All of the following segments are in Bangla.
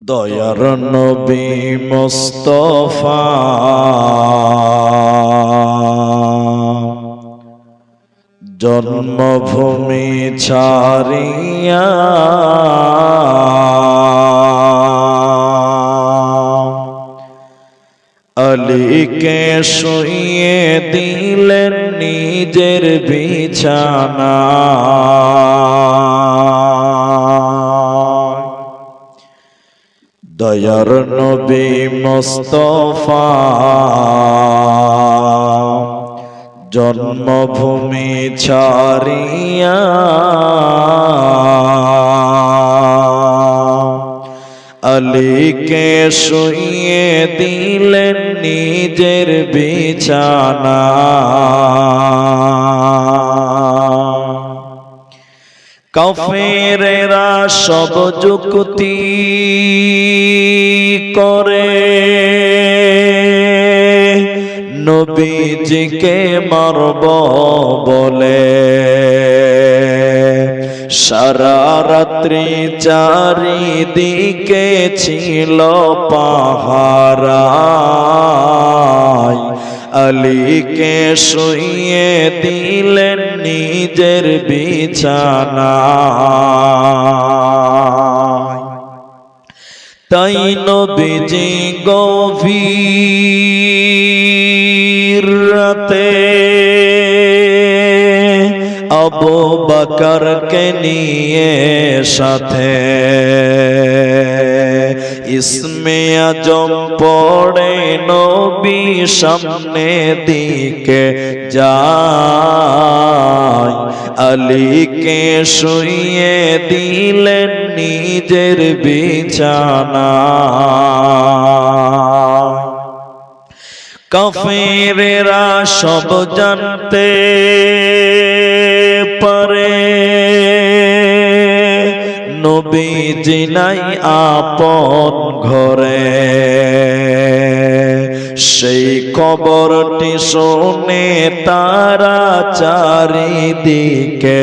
দয়ার নবী মুস্তাফা জন্মভূমি ছাড়িয়া আলীকে শুইয়ে দিলেন নিজের বিছানা। দয়ার নবী মুস্তাফা জন্মভূমি ছাড়িয়া আলীকে শুইয়ে দিলেন নিজের বিছানা। কাফেরেরা সব যুক্তি করে নবীজিকে মারব বলে, সারা রাত্রি চারিদিকে ছিল পাহারা। আলীকে শুইয়ে দিলেন নিজের বিছানা। তাই নবীজি গভীর রাতে আবু বকরকে নিয়ে সাথে ইসমে আজম পড়ে নবী সামনে দিকে যায়। আলীকে শুইয়ে দিলেন নিজের বিছানা। কাফেরেরা সব জানতে পারে নবীজি নাই আপন ঘরে। সেই খবরটি শুনে তারা চারিদিকে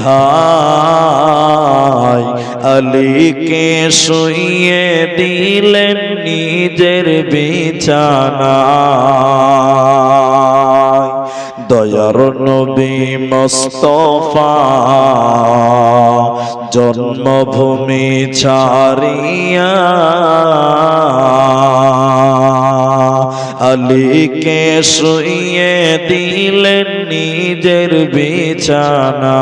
ধায়। আলীকে শুইয়ে দিলেন নিজের বিছানা। দয়ার নবী মুস্তাফা জন্মভূমি ছাড়িয়া আলীকে শুইয়ে দিলেন নিজের বিছানা।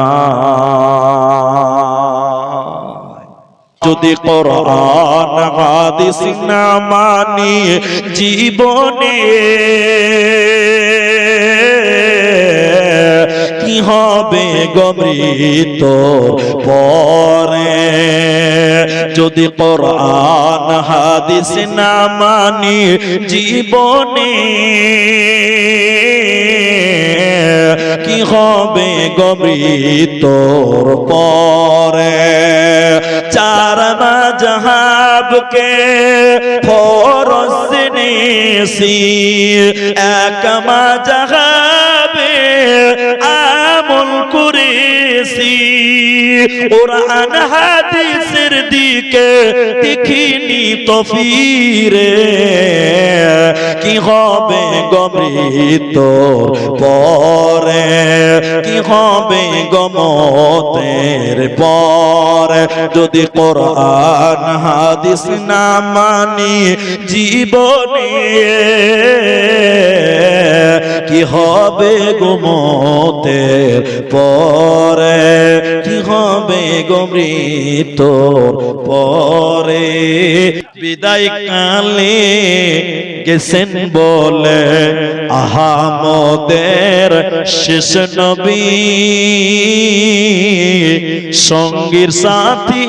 যদি কোরআন হাদিস না মানি জীবনে কি হবে গো মৃত্যুর পরে। যদি কোরআন হাদিস না মানি জীবনে কি হবে গো মৃত্যুর পরে। চার মাযহাবকে ফরজ নেছি এক মাযহাবে আমল করেছি। কোরআন হাদিসের দিকে দেখিনি তো ফিরে কি হবে গো মৃত্যুর পরে। কি হবে গো মওতের পরে। যদি কোরআন হাদিস না মানি জীবনে কি হবে গো মওতের পরে। কি হবে গো মৃত্যুর পরে। বিদায় কালে গেছেন বলে আহামদের শেষ নবী। সঙ্গীর সাথী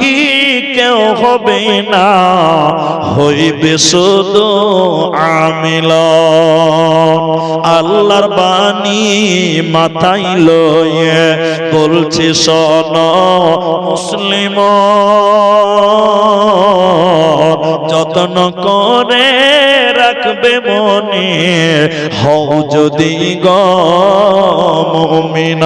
কেউ হবে না হইবে শুধু আমিলন। আল্লাহর বাণী মাথায় লয়ে বলছে শোনো মুসলিম, যত্ন করে রাখবে মনে হও যদি গো মুমিন।